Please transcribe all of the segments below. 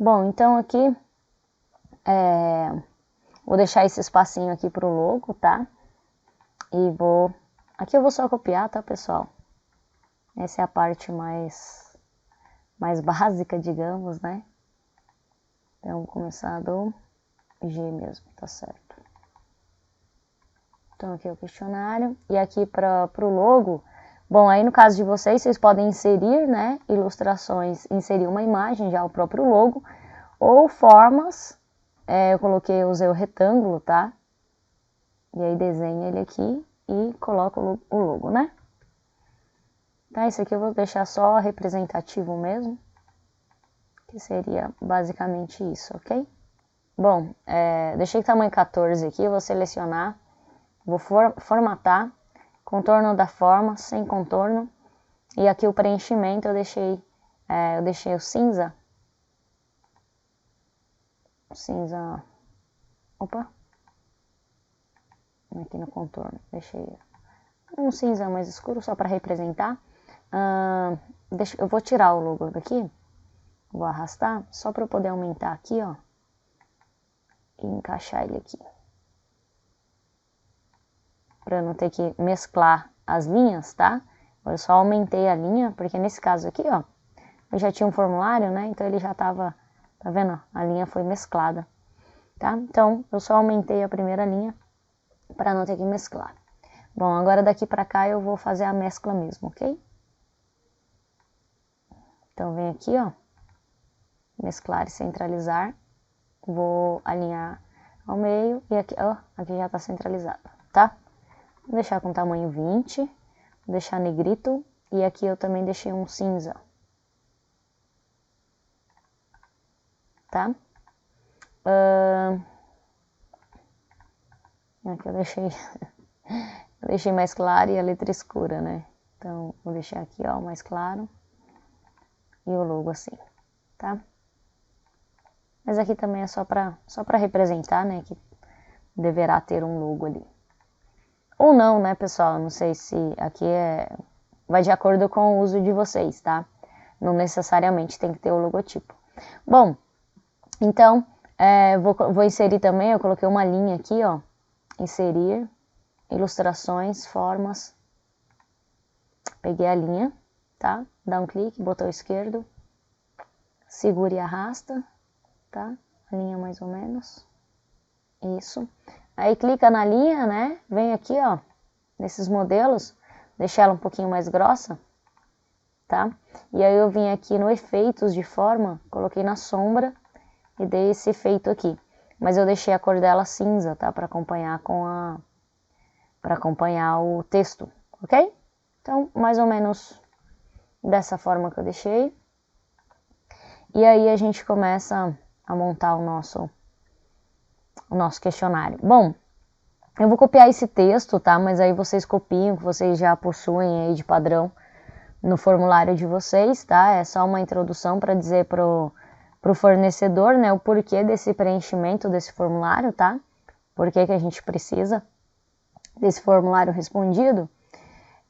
Bom, então aqui, vou deixar esse espacinho aqui pro logo, tá? E aqui eu vou só copiar, tá, pessoal? Essa é a parte mais básica, digamos, né? Então, vou começar do G mesmo, tá certo? Então, aqui é o questionário. E aqui pro logo, bom, aí no caso de vocês podem inserir, né, ilustrações, inserir uma imagem, já o próprio logo, ou formas, eu usei o retângulo, tá? E aí desenha ele aqui e coloca o logo, né? Tá, isso aqui eu vou deixar só representativo mesmo, que seria basicamente isso, ok? Bom, deixei tamanho 14 aqui, eu vou selecionar, vou formatar, contorno da forma, sem contorno, e aqui o preenchimento eu deixei o cinza, opa, aqui no contorno, deixei um cinza mais escuro só para representar. Eu vou tirar o logo daqui, vou arrastar, só para eu poder aumentar aqui, ó, e encaixar ele aqui. Para eu não ter que mesclar as linhas, tá? Eu só aumentei a linha, porque nesse caso aqui, ó, eu já tinha um formulário, né? Então ele já tava, tá vendo? A linha foi mesclada, tá? Então eu só aumentei a primeira linha para não ter que mesclar. Bom, agora daqui para cá eu vou fazer a mescla mesmo, ok? Então vem aqui, ó, mesclar e centralizar. Vou alinhar ao meio e aqui, ó, aqui já tá centralizado, tá? Vou deixar com tamanho 20, vou deixar negrito e aqui eu também deixei um cinza, tá? Aqui eu deixei mais claro e a letra escura, né? Então vou deixar aqui, ó, mais claro e o logo assim, tá? Mas aqui também é só pra representar, né, que deverá ter um logo ali. Ou não, né, pessoal? Não sei se aqui vai de acordo com o uso de vocês, tá? Não necessariamente tem que ter o logotipo. Bom, então, vou inserir também, eu coloquei uma linha aqui, ó. Inserir, ilustrações, formas. Peguei a linha, tá? Dá um clique, botão esquerdo. Segura e arrasta, tá? A linha mais ou menos. Isso. Aí clica na linha, né? Vem aqui, ó, nesses modelos, deixa ela um pouquinho mais grossa, tá? E aí eu vim aqui no efeitos de forma, coloquei na sombra e dei esse efeito aqui. Mas eu deixei a cor dela cinza, tá? Para acompanhar para acompanhar o texto, ok? Então, mais ou menos dessa forma que eu deixei. E aí a gente começa a montar o nosso questionário. Bom, eu vou copiar esse texto, tá? Mas aí vocês copiam, que vocês já possuem aí de padrão no formulário de vocês, tá? É só uma introdução para dizer pro fornecedor, né, o porquê desse preenchimento desse formulário, tá? Por que a gente precisa desse formulário respondido.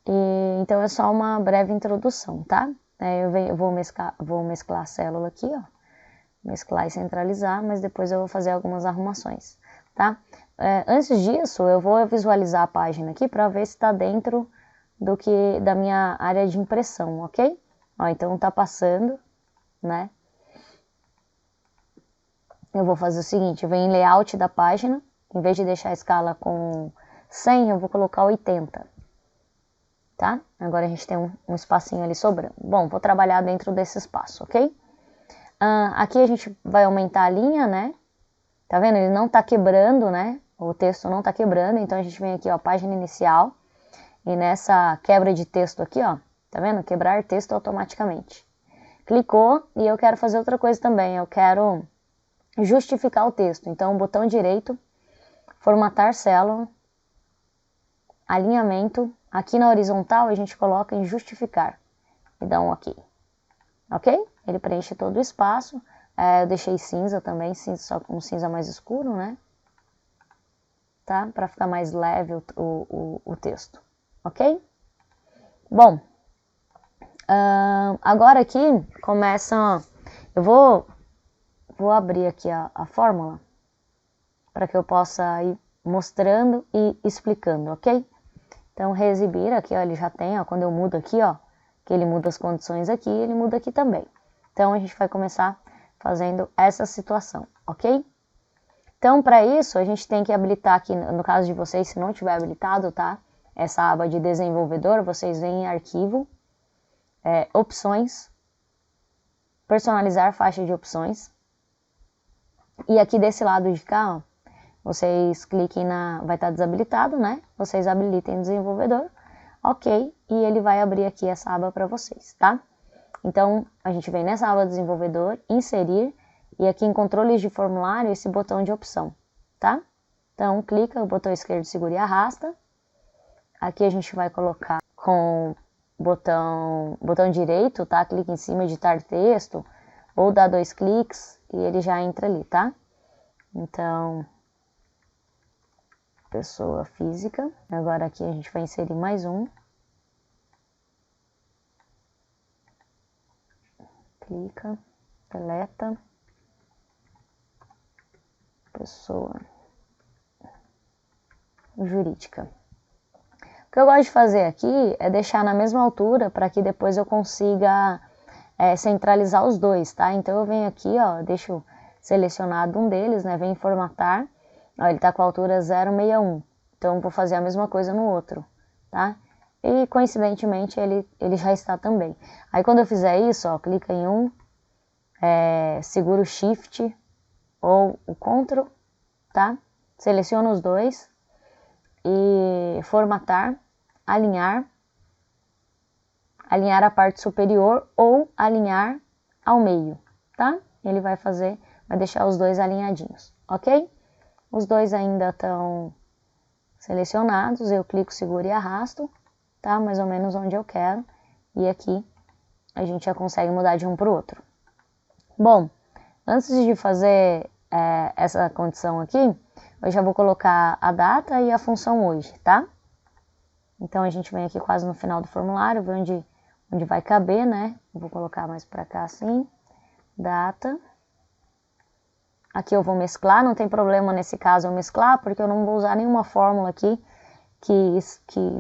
E então é só uma breve introdução, tá? Eu vou mesclar a célula aqui, ó. Mesclar e centralizar, mas depois eu vou fazer algumas arrumações, tá? Antes disso, eu vou visualizar a página aqui para ver se está dentro da minha área de impressão, ok? Ó, então tá passando, né? Eu vou fazer o seguinte, eu venho em layout da página, em vez de deixar a escala com 100, eu vou colocar 80, tá? Agora a gente tem um espacinho ali sobrando. Bom, vou trabalhar dentro desse espaço, ok? Aqui a gente vai aumentar a linha, né? Tá vendo? Ele não tá quebrando, né? O texto não tá quebrando, então a gente vem aqui, ó, página inicial. E nessa quebra de texto aqui, ó, tá vendo? Quebrar texto automaticamente. Clicou e eu quero fazer outra coisa também. Eu quero justificar o texto. Então, botão direito, formatar célula, alinhamento. Aqui na horizontal a gente coloca em justificar e dá um OK. Ok? Ele preenche todo o espaço. Eu deixei cinza também, só com um cinza mais escuro, né? Tá? Para ficar mais leve o texto. Ok? Bom, agora aqui começa... Eu vou vou abrir aqui a fórmula para que eu possa ir mostrando e explicando, ok? Então, reexibir aqui, ó, ele já tem, ó, quando eu mudo aqui, ó, que ele muda as condições aqui, ele muda aqui também. Então, a gente vai começar fazendo essa situação, ok? Então, para isso, a gente tem que habilitar aqui, no caso de vocês, se não tiver habilitado, tá? Essa aba de desenvolvedor, vocês vêm em arquivo, opções, personalizar faixa de opções. E aqui desse lado de cá, ó, vocês cliquem vai estar desabilitado, né? Vocês habilitem desenvolvedor, ok, e ele vai abrir aqui essa aba para vocês, tá? Então, a gente vem nessa aba desenvolvedor, inserir, e aqui em controles de formulário, esse botão de opção, tá? Então, clica, o botão esquerdo segura e arrasta. Aqui a gente vai colocar com botão direito, tá? Clica em cima, editar texto, ou dá 2 cliques e ele já entra ali, tá? Então, pessoa física. Agora aqui a gente vai inserir mais um. Clica, deleta, pessoa jurídica. O que eu gosto de fazer aqui é deixar na mesma altura para que depois eu consiga centralizar os dois, tá? Então eu venho aqui, ó, deixo selecionado um deles, né? Venho em formatar, ó, ele tá com a altura 0,61, então eu vou fazer a mesma coisa no outro, tá? E coincidentemente ele já está também. Aí quando eu fizer isso, ó, clica em um, segura o Shift ou o Ctrl, tá? Seleciona os dois e formatar, alinhar a parte superior ou alinhar ao meio, tá? Ele vai deixar os dois alinhadinhos, ok? Os dois ainda estão selecionados, eu clico, seguro e arrasto, tá? Mais ou menos onde eu quero, e aqui a gente já consegue mudar de um para o outro. Bom, antes de fazer essa condição aqui, eu já vou colocar a data e a função hoje, tá? Então a gente vem aqui quase no final do formulário, ver onde vai caber, né? Eu vou colocar mais para cá assim, data. Aqui eu vou mesclar, não tem problema nesse caso eu mesclar, porque eu não vou usar nenhuma fórmula aqui que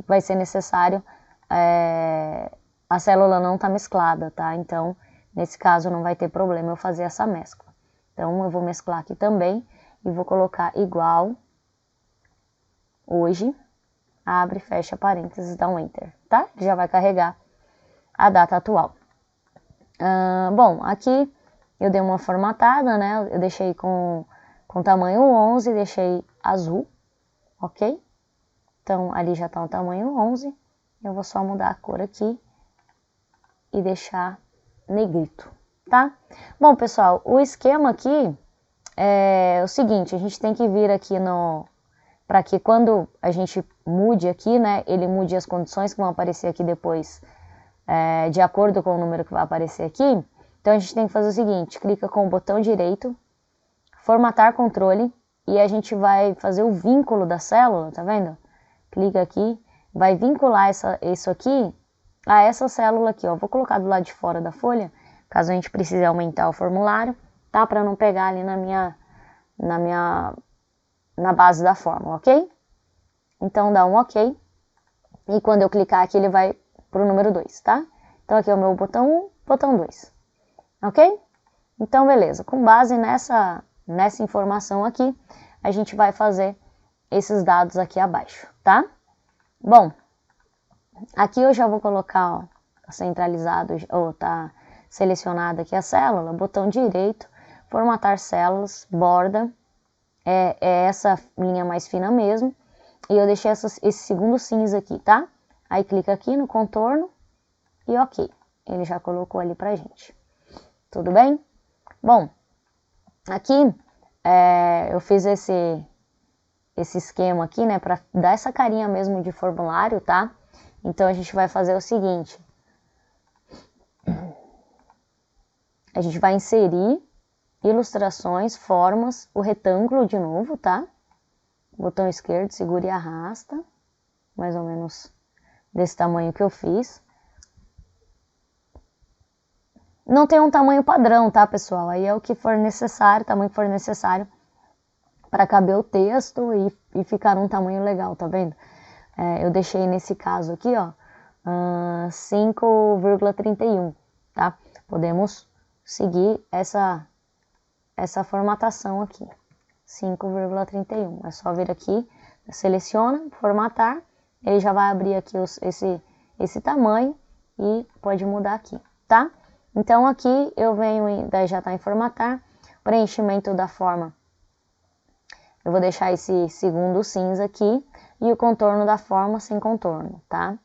vai ser necessário, a célula não tá mesclada, tá? Então, nesse caso não vai ter problema eu fazer essa mescla. Então, eu vou mesclar aqui também e vou colocar igual, hoje, abre, fecha parênteses, dá um Enter, tá? Já vai carregar a data atual. Bom, aqui eu dei uma formatada, né? Eu deixei com tamanho 11, deixei azul, ok? Então, ali já tá o tamanho 11. Eu vou só mudar a cor aqui e deixar negrito, tá? Bom, pessoal, o esquema aqui é o seguinte, a gente tem que vir aqui para que quando a gente mude aqui, né, ele mude as condições que vão aparecer aqui depois, de acordo com o número que vai aparecer aqui. Então a gente tem que fazer o seguinte, clica com o botão direito, formatar controle, e a gente vai fazer o vínculo da célula, tá vendo? Clica aqui, vai vincular isso aqui a essa célula aqui, ó. Vou colocar do lado de fora da folha, caso a gente precise aumentar o formulário, tá? Para não pegar ali na base da fórmula, ok? Então dá um ok, e quando eu clicar aqui ele vai pro número 2, tá? Então aqui é o meu botão 1, botão 2, ok? Então beleza, com base nessa informação aqui, a gente vai fazer esses dados aqui abaixo, tá? Bom, aqui eu já vou colocar, ó, tá centralizado, ou tá selecionada aqui a célula, botão direito, formatar células, borda, é essa linha mais fina mesmo, e eu deixei esse segundo cinza aqui, tá? Aí clica aqui no contorno e ok, ele já colocou ali pra gente. Tudo bem? Bom, aqui eu fiz esse esquema aqui, né, pra dar essa carinha mesmo de formulário, tá? Então a gente vai fazer o seguinte, a gente vai inserir ilustrações, formas, o retângulo de novo, tá? Botão esquerdo, segura e arrasta, mais ou menos desse tamanho que eu fiz. Não tem um tamanho padrão, tá, pessoal? Aí é o que for necessário, tamanho que for necessário para caber o texto e ficar um tamanho legal, tá vendo? Eu deixei nesse caso aqui, ó, 5,31, tá? Podemos seguir essa formatação aqui, 5,31. É só vir aqui, seleciona, formatar, ele já vai abrir aqui esse tamanho e pode mudar aqui, tá? Então aqui eu venho, daí já tá em formatar, preenchimento da forma. Eu vou deixar esse segundo cinza aqui e o contorno da forma sem contorno, tá?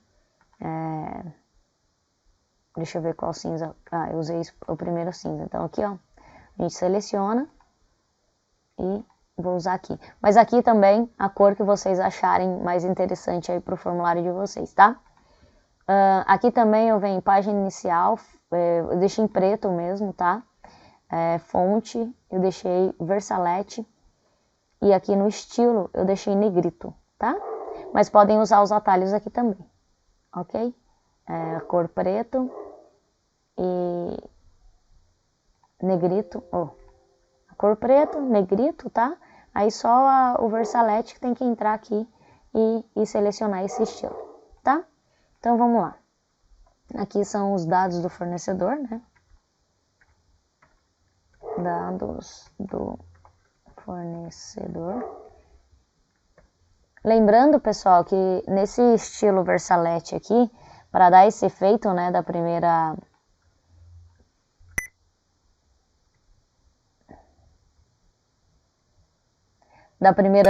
Deixa eu ver qual cinza. Eu usei o primeiro cinza. Então aqui, ó, a gente seleciona e vou usar aqui. Mas aqui também a cor que vocês acharem mais interessante aí pro formulário de vocês, tá? Aqui também eu venho em página inicial, eu deixei em preto mesmo, tá? Fonte, eu deixei Versalete. E aqui no estilo eu deixei negrito, tá? Mas podem usar os atalhos aqui também, ok? Cor preto e negrito, cor preto, negrito, tá? Aí só o Versalete que tem que entrar aqui e selecionar esse estilo, tá? Então vamos lá. Aqui são os dados do fornecedor, né? Dados do fornecedor. Lembrando, pessoal, que nesse estilo Versalete aqui, para dar esse efeito, né, da primeira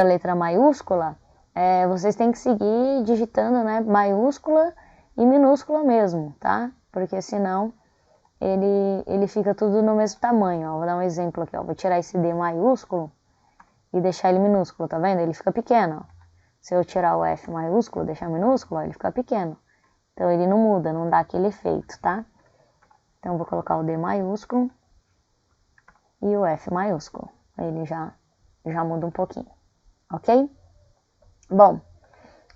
letra maiúscula, vocês têm que seguir digitando, né, maiúscula e minúscula mesmo, tá? Porque senão ele fica tudo no mesmo tamanho, ó. Vou dar um exemplo aqui, ó. Vou tirar esse D maiúsculo e deixar ele minúsculo, tá vendo? Ele fica pequeno, ó. Se eu tirar o F maiúsculo, deixar minúsculo, ó, ele fica pequeno. Então ele não muda, não dá aquele efeito, tá? Então eu vou colocar o D maiúsculo e o F maiúsculo. Aí ele já muda um pouquinho, ok? Bom,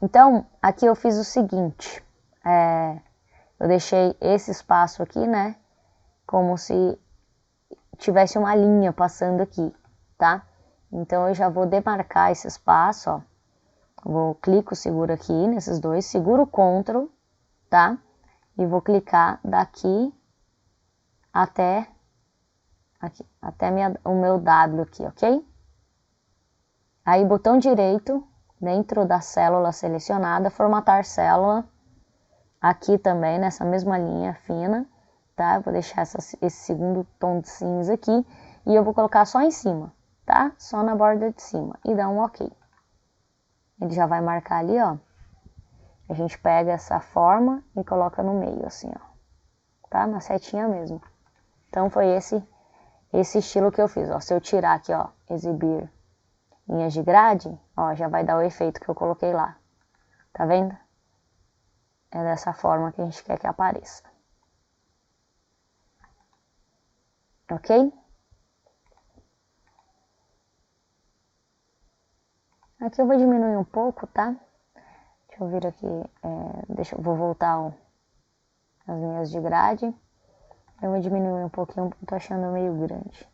então aqui eu fiz o seguinte, eu deixei esse espaço aqui, né, como se tivesse uma linha passando aqui, tá? Então eu já vou demarcar esse espaço, ó, clico, seguro aqui nesses dois, seguro o Ctrl, tá? E vou clicar daqui até aqui, até o meu W aqui, ok? Aí botão direito, dentro da célula selecionada, formatar célula, aqui também nessa mesma linha fina, tá? Eu vou deixar esse segundo tom de cinza aqui e eu vou colocar só em cima, tá? Só na borda de cima e dar um ok. Ele já vai marcar ali, ó. A gente pega essa forma e coloca no meio, assim, ó. Tá? Na setinha mesmo. Então foi esse estilo que eu fiz, ó. Se eu tirar aqui, ó, exibir linhas de grade, ó, já vai dar o efeito que eu coloquei lá. Tá vendo? É dessa forma que a gente quer que apareça. Ok? Aqui eu vou diminuir um pouco, tá? Deixa eu vir aqui, vou voltar as linhas de grade. Eu vou diminuir um pouquinho, porque eu tô achando meio grande.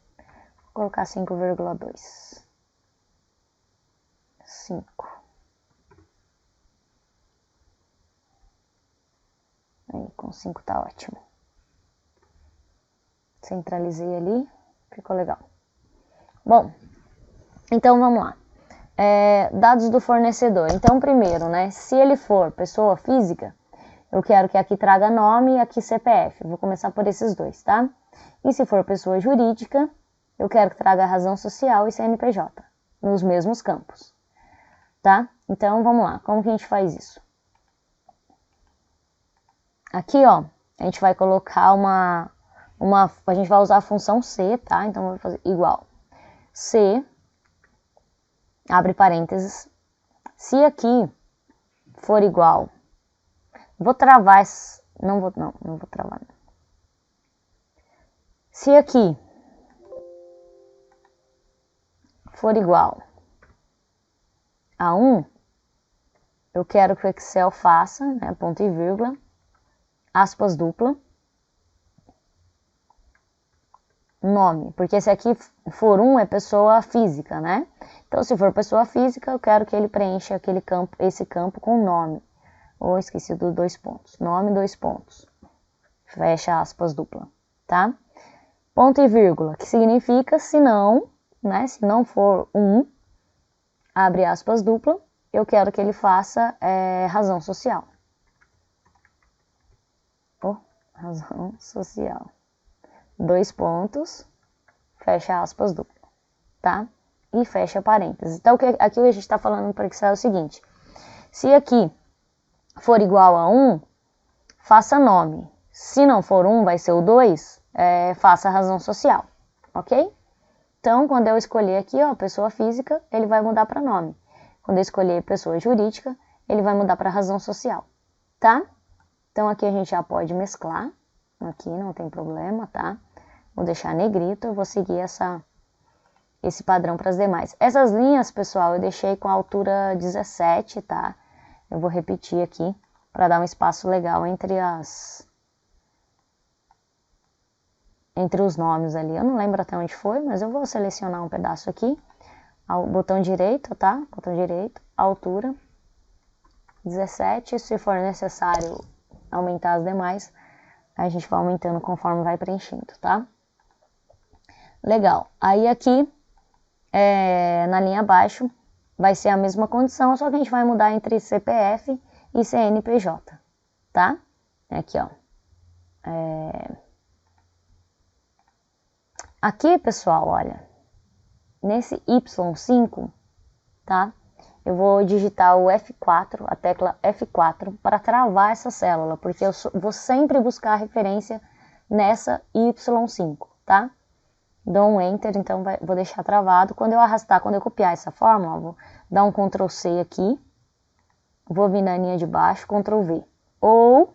Vou colocar 5,2. 5. Aí, com 5 tá ótimo. Centralizei ali, ficou legal. Bom, então vamos lá. Dados do fornecedor. Então, primeiro, né, se ele for pessoa física, eu quero que aqui traga nome e aqui CPF. Vou começar por esses dois, tá? E se for pessoa jurídica, eu quero que traga razão social e CNPJ, nos mesmos campos, tá? Então, vamos lá. Como que a gente faz isso? Aqui, ó, a gente vai colocar a gente vai usar a função C, tá? Então, eu vou fazer igual. C, abre parênteses. Se aqui for igual, vou travar, não vou travar. Se aqui for igual a 1, eu quero que o Excel faça, né, ponto e vírgula, aspas dupla, nome, porque se aqui for é pessoa física, né? Então, se for pessoa física, eu quero que ele preencha aquele campo, esse campo com nome. Ou esqueci dos 2 pontos. Nome, 2 pontos. Fecha aspas dupla, tá? Ponto e vírgula, que significa se não, né? Se não for abre aspas dupla, eu quero que ele faça razão social. Razão social. 2 pontos, fecha aspas dupla, tá? E fecha parênteses. Então, aqui a gente está falando para Excel é o seguinte. Se aqui for igual a 1, faça nome. Se não for 1, vai ser o 2, faça razão social, ok? Então, quando eu escolher aqui, ó, pessoa física, ele vai mudar para nome. Quando eu escolher pessoa jurídica, ele vai mudar para razão social, tá? Então, aqui a gente já pode mesclar. Aqui não tem problema, tá? Vou deixar negrito, eu vou seguir esse padrão para as demais. Essas linhas, pessoal, eu deixei com a altura 17, tá? Eu vou repetir aqui para dar um espaço legal entre os nomes ali. Eu não lembro até onde foi, mas eu vou selecionar um pedaço aqui. Botão direito, tá? Botão direito, altura 17. Se for necessário aumentar as demais, a gente vai aumentando conforme vai preenchendo, tá? Legal. Aí aqui, na linha abaixo, vai ser a mesma condição, só que a gente vai mudar entre CPF e CNPJ, tá? Aqui, ó. Aqui, pessoal, olha, nesse Y5, tá? Eu vou digitar o F4, a tecla F4, para travar essa célula, porque eu vou sempre buscar referência nessa Y5, tá? Dou um Enter, então vou deixar travado. Quando eu arrastar, quando eu copiar essa fórmula, vou dar um Ctrl C aqui, vou vir na linha de baixo, Ctrl V. Ou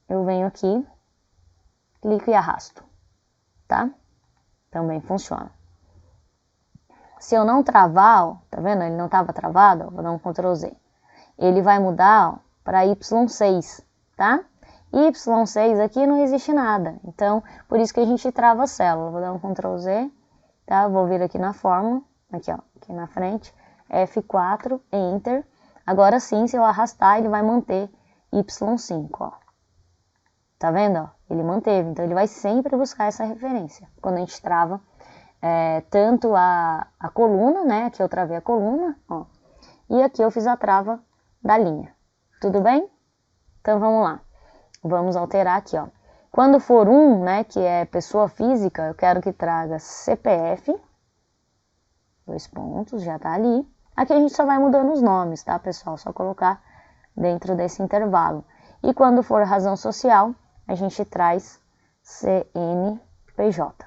eu venho aqui, clico e arrasto, tá? Também funciona. Se eu não travar, ó, tá vendo? Ele não estava travado, ó, vou dar um Ctrl Z. Ele vai mudar para Y6, tá? Y6 aqui não existe nada, então por isso que a gente trava a célula. Vou dar um Ctrl Z, tá? Vou vir aqui na fórmula, aqui ó, aqui na frente, F4, Enter. Agora sim, se eu arrastar, ele vai manter Y5, ó. Tá vendo? Ó? Ele manteve, então ele vai sempre buscar essa referência. Quando a gente trava tanto a coluna, né? Aqui eu travei a coluna, ó. E aqui eu fiz a trava da linha. Tudo bem? Então vamos lá. Vamos alterar aqui, ó. Quando for né, que é pessoa física, eu quero que traga CPF, 2 pontos, já tá ali. Aqui a gente só vai mudando os nomes, tá, pessoal? Só colocar dentro desse intervalo. E quando for razão social, a gente traz CNPJ.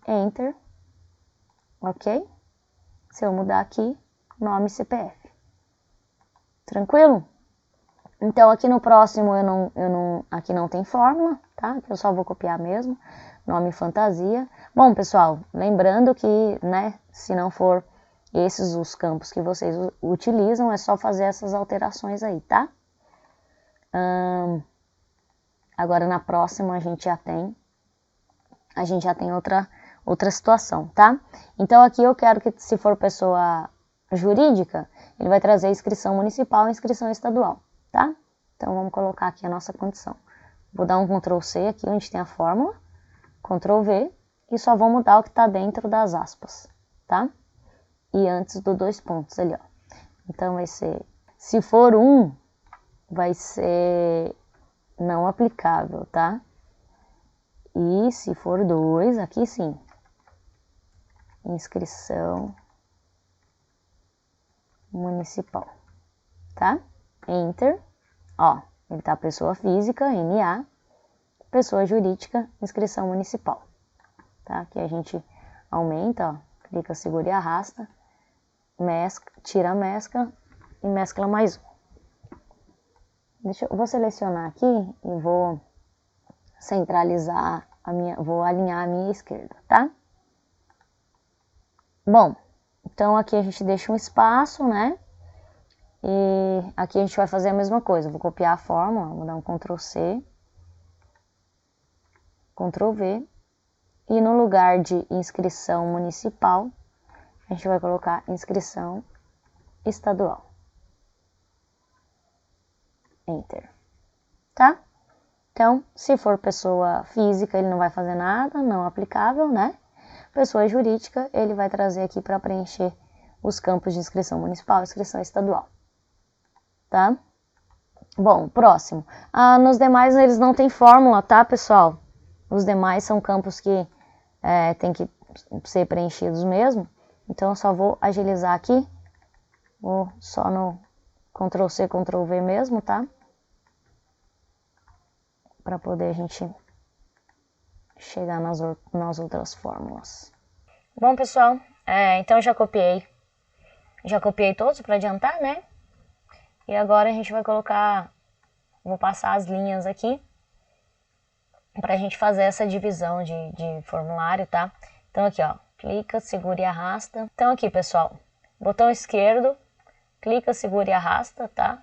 Enter. Ok? Se eu mudar aqui, nome CPF. Tranquilo? Então, aqui no próximo, aqui não tem fórmula, tá? Aqui eu só vou copiar mesmo, nome fantasia. Bom, pessoal, lembrando que, né, se não for esses os campos que vocês utilizam, é só fazer essas alterações aí, tá? Agora, na próxima, a gente já tem outra situação, tá? Então, aqui eu quero que, se for pessoa jurídica, ele vai trazer inscrição municipal e inscrição estadual. Tá? Então, vamos colocar aqui a nossa condição. Vou dar um Ctrl C aqui, onde tem a fórmula, Ctrl V, e só vou mudar o que está dentro das aspas, tá? E antes do 2 pontos ali, ó. Então, vai ser, se for vai ser não aplicável, tá? E se for 2, aqui sim, inscrição municipal, tá? Enter, ó, ele tá pessoa física, NA, pessoa jurídica, inscrição municipal, tá? Aqui a gente aumenta, ó, clica, segura e arrasta, tira a mescla e mescla mais um. Eu vou selecionar aqui e vou centralizar vou alinhar a minha esquerda, tá? Bom, então aqui a gente deixa um espaço, né? E aqui a gente vai fazer a mesma coisa, vou copiar a fórmula, vou dar um Ctrl C, Ctrl V, E no lugar de inscrição municipal, a gente vai colocar inscrição estadual. Enter. Tá? Então, se for pessoa física, ele não vai fazer nada, não aplicável, né? Pessoa jurídica, ele vai trazer aqui para preencher os campos de inscrição municipal e inscrição estadual. Tá? Bom, próximo. Nos demais, eles não têm fórmula, tá, pessoal? Os demais são campos que tem que ser preenchidos mesmo. Então, eu só vou agilizar aqui. Vou só no Ctrl+C, Ctrl+V mesmo, tá? Para poder a gente chegar nas outras fórmulas. Bom, pessoal, então eu já copiei todos para adiantar, né? E agora a gente vai colocar, vou passar as linhas aqui para a gente fazer essa divisão de formulário, tá? Então aqui, ó, clica, segura e arrasta. Então aqui, pessoal, botão esquerdo, clica, segura e arrasta, tá?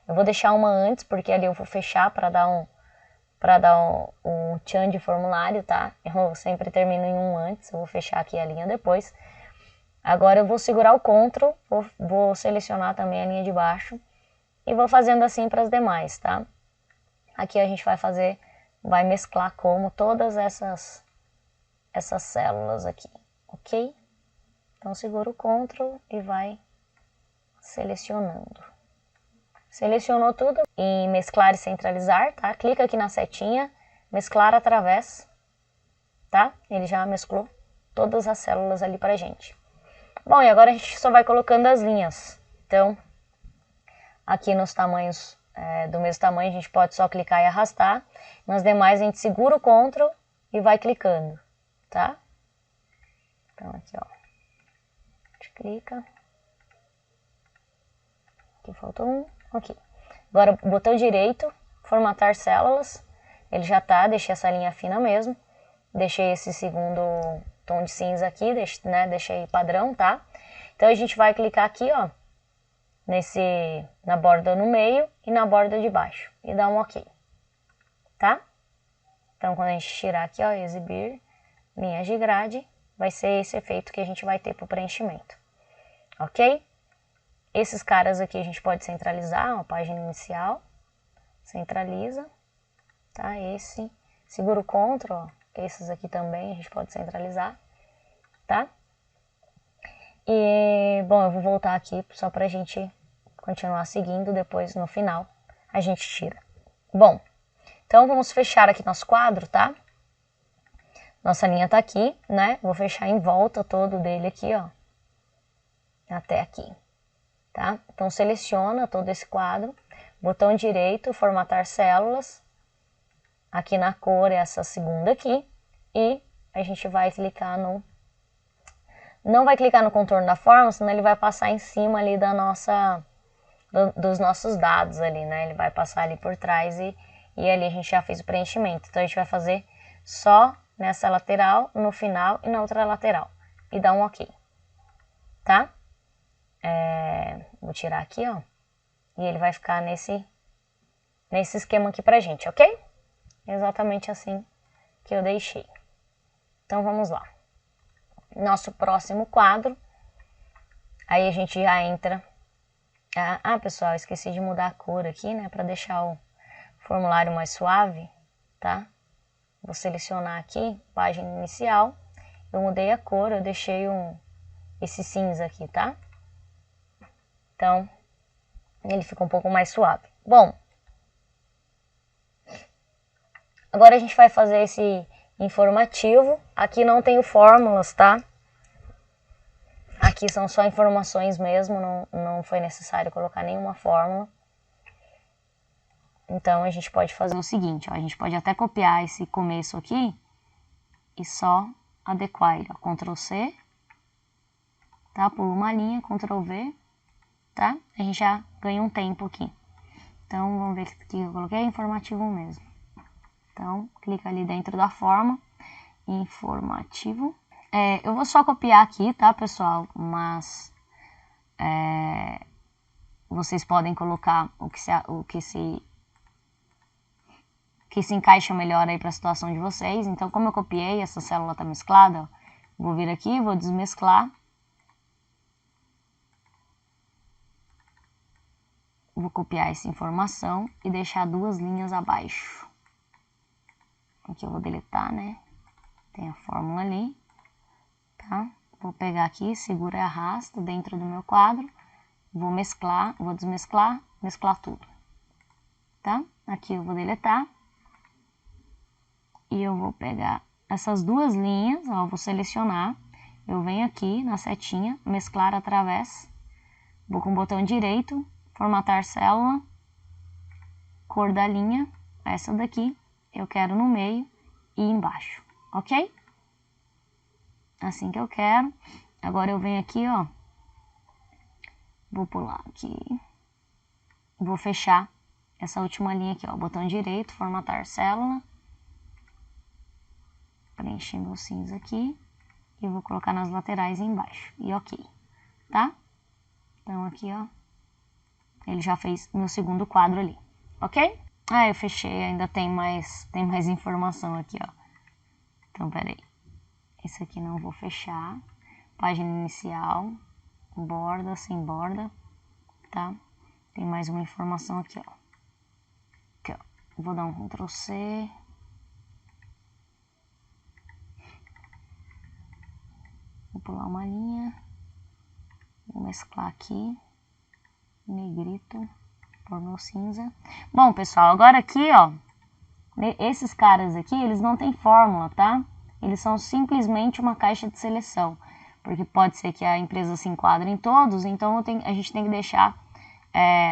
Eu vou deixar uma antes, porque ali eu vou fechar para dar um tchan de formulário, tá? Eu sempre termino em um antes, eu vou fechar aqui a linha depois. Agora eu vou segurar o Ctrl, vou selecionar também a linha de baixo e vou fazendo assim para as demais, tá? Aqui a gente vai mesclar como todas essas células aqui, ok? Então segura o Ctrl e vai selecionando. Selecionou tudo em mesclar e centralizar, tá? Clica aqui na setinha, mesclar através, tá? Ele já mesclou todas as células ali pra gente. Bom, e agora a gente só vai colocando as linhas. Então, aqui nos tamanhos do mesmo tamanho, a gente pode só clicar e arrastar. Nas demais, a gente segura o Ctrl e vai clicando, tá? Então, aqui, ó. A gente clica. Aqui faltou um. Ok. Agora, botão direito, formatar células. Ele já tá, deixei essa linha fina mesmo. Deixei esse segundo tom de cinza aqui, deixei padrão, tá? Então, a gente vai clicar aqui, ó, na borda no meio e na borda de baixo. E dar um ok, tá? Então, quando a gente tirar aqui, ó, exibir linhas de grade, vai ser esse efeito que a gente vai ter pro preenchimento, ok? Esses caras aqui a gente pode centralizar, a página inicial, centraliza, tá? Esse, segura o Ctrl, ó, esses aqui também a gente pode centralizar, tá? E, bom, eu vou voltar aqui só pra gente continuar seguindo, depois no final a gente tira. Bom, então vamos fechar aqui nosso quadro, tá? Nossa linha tá aqui, né? Vou fechar em volta todo dele aqui, ó, até aqui. Tá? Então, seleciona todo esse quadro, botão direito, formatar células, aqui na cor essa segunda aqui, e a gente vai clicar não vai clicar no contorno da forma, senão ele vai passar em cima ali dos nossos dados ali, né? Ele vai passar ali por trás e ali a gente já fez o preenchimento. Então, a gente vai fazer só nessa lateral, no final e na outra lateral, e dar um ok, tá? Vou tirar aqui, ó, e ele vai ficar nesse esquema aqui pra gente, ok? Exatamente assim que eu deixei. Então, vamos lá. Nosso próximo quadro, aí a gente já entra... pessoal, esqueci de mudar a cor aqui, né, pra deixar o formulário mais suave, tá? Vou selecionar aqui, página inicial, eu mudei a cor, eu deixei esse cinza aqui, tá? Então, ele fica um pouco mais suave. Bom, agora a gente vai fazer esse informativo. Aqui não tenho fórmulas, tá? Aqui são só informações mesmo, não foi necessário colocar nenhuma fórmula. Então, a gente pode fazer o seguinte, ó, a gente pode até copiar esse começo aqui e só adequar ele, ó, Ctrl+C, tá? Pula uma linha, Ctrl+V, tá? A gente já ganha um tempo aqui. Então, vamos ver o que eu coloquei, informativo mesmo. Então, clica ali dentro da forma, informativo. Eu vou só copiar aqui, tá, pessoal? Mas vocês podem colocar o que se que se encaixa melhor aí para a situação de vocês. Então, como eu copiei, essa célula está mesclada, ó, vou vir aqui, vou desmesclar. Vou copiar essa informação e deixar 2 linhas abaixo. Aqui eu vou deletar, né? Tem a fórmula ali, tá? Vou pegar aqui, segura e arrasta dentro do meu quadro. Vou mesclar, vou desmesclar, mesclar tudo, tá? Aqui eu vou deletar. E eu vou pegar essas 2 linhas, ó, vou selecionar. Eu venho aqui na setinha, mesclar através. Vou com o botão direito, formatar célula, cor da linha, essa daqui. Eu quero no meio e embaixo, ok? Assim que eu quero. Agora eu venho aqui, ó. Vou pular aqui. Vou fechar essa última linha aqui, ó. Botão direito, formatar célula. Preenchendo o cinza aqui. E vou colocar nas laterais e embaixo. E ok, tá? Então aqui, ó. Ele já fez meu segundo quadro ali, ok? Ah, eu fechei, ainda tem mais informação aqui, ó. Então, peraí. Esse aqui não vou fechar. Página inicial. Borda, sem borda, tá? Tem mais uma informação aqui, ó. Aqui, ó. Vou dar um Ctrl C. Vou pular uma linha. Vou mesclar aqui. Negrito. Pôr no cinza. Bom, pessoal, agora aqui, ó. Esses caras aqui, eles não têm fórmula, tá? Eles são simplesmente uma caixa de seleção. Porque pode ser que a empresa se enquadre em todos, então a gente tem que deixar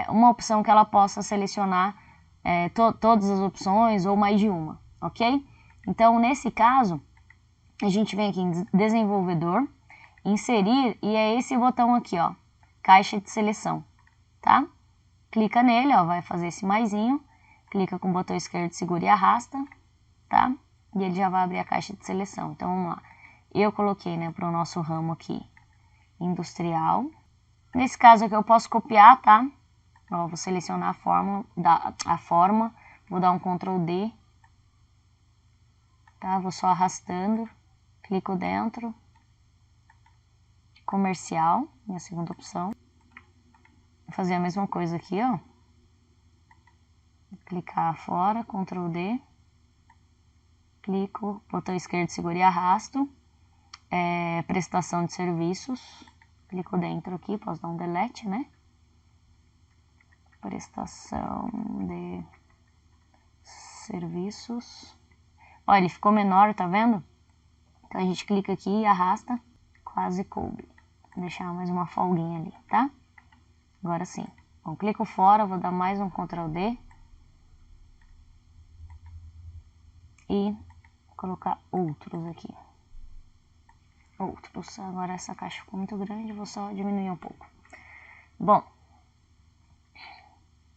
uma opção que ela possa selecionar todas as opções ou mais de uma, ok? Então, nesse caso, a gente vem aqui em desenvolvedor, inserir, e é esse botão aqui, ó, caixa de seleção, tá? Clica nele, ó, vai fazer esse maisinho, clica com o botão esquerdo, segura e arrasta, tá? E ele já vai abrir a caixa de seleção. Então, vamos lá. Eu coloquei, né, para o nosso ramo aqui, industrial. Nesse caso aqui eu posso copiar, tá? Ó, vou selecionar a forma, vou dar um Ctrl D, tá? Vou só arrastando, clico dentro, comercial, minha segunda opção. Vou fazer a mesma coisa aqui, ó. Vou clicar fora, Ctrl D, clico, botão esquerdo, seguro e arrasto. Prestação de serviços, clico dentro aqui, posso dar um delete, né? Prestação de serviços. Ó, ele ficou menor, tá vendo? Então a gente clica aqui e arrasta, quase coube. Vou deixar mais uma folguinha ali, tá? Agora sim. Bom, clico fora, vou dar mais um Ctrl D. E colocar outros aqui. Outros. Agora essa caixa ficou muito grande, vou só diminuir um pouco. Bom.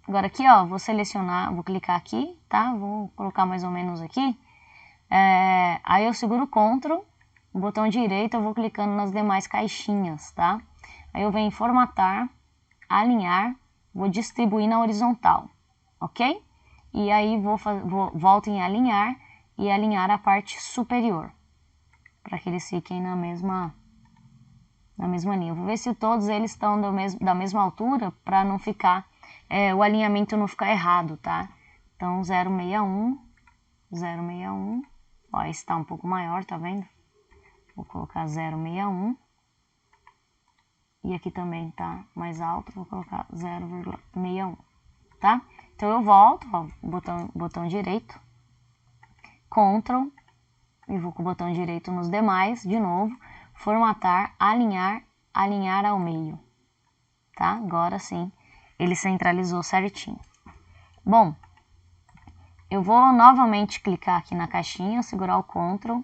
Agora aqui, ó, vou selecionar, vou clicar aqui, tá? Vou colocar mais ou menos aqui. Aí eu seguro o Ctrl, o botão direito, eu vou clicando nas demais caixinhas, tá? Aí eu venho em formatar, alinhar, vou distribuir na horizontal, ok? E aí volto em alinhar e alinhar a parte superior, para que eles fiquem na mesma linha. Vou ver se todos eles estão da mesma altura, para não ficar, o alinhamento não ficar errado, tá? Então 061, 061, ó, esse tá um pouco maior, tá vendo? Vou colocar 061. E aqui também tá mais alto, vou colocar 0,61, tá? Então eu volto, ó, botão direito, Ctrl, e vou com o botão direito nos demais, de novo, formatar, alinhar ao meio, tá? Agora sim, ele centralizou certinho. Bom, eu vou novamente clicar aqui na caixinha, segurar o Ctrl,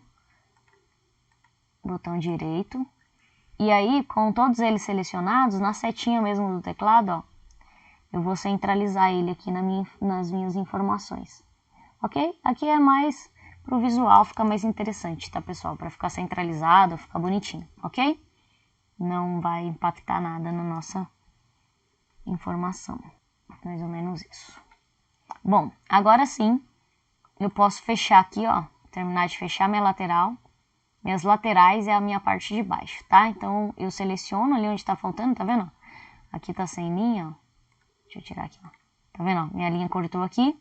botão direito, e aí, com todos eles selecionados, na setinha mesmo do teclado, ó, eu vou centralizar ele aqui nas minhas informações, ok? Aqui é mais pro visual, fica mais interessante, tá, pessoal? Para ficar centralizado, ficar bonitinho, ok? Não vai impactar nada na nossa informação, mais ou menos isso. Bom, agora sim, eu posso fechar aqui, ó, terminar de fechar minha lateral. Minhas laterais é a minha parte de baixo, tá? Então, eu seleciono ali onde tá faltando, tá vendo? Aqui tá sem linha, ó. Deixa eu tirar aqui, ó. Tá vendo, ó? Minha linha cortou aqui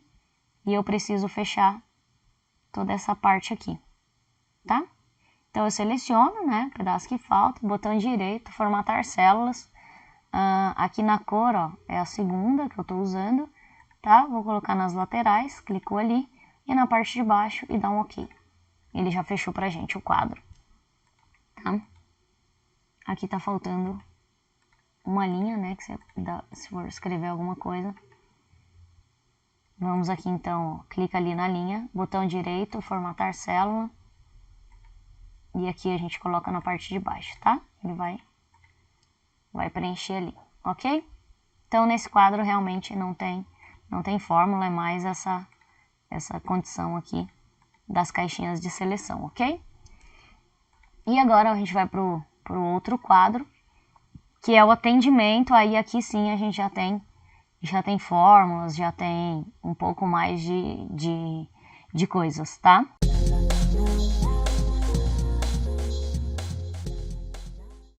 e eu preciso fechar toda essa parte aqui, tá? Então, eu seleciono, né, o pedaço que falta, botão direito, formatar células. Aqui na cor, ó, é a segunda que eu tô usando, tá? Vou colocar nas laterais, clicou ali, e na parte de baixo e dá um OK. Ele já fechou pra gente o quadro, tá? Aqui tá faltando uma linha, né, que se for escrever alguma coisa. Vamos aqui então, ó, clica ali na linha, botão direito, formatar célula. E aqui a gente coloca na parte de baixo, tá? Ele vai preencher ali, ok? Então, nesse quadro realmente não tem fórmula, é mais essa condição aqui das caixinhas de seleção, ok? E agora a gente vai pro outro quadro, que é o atendimento. Aí aqui sim a gente já tem fórmulas, já tem um pouco mais de coisas, tá?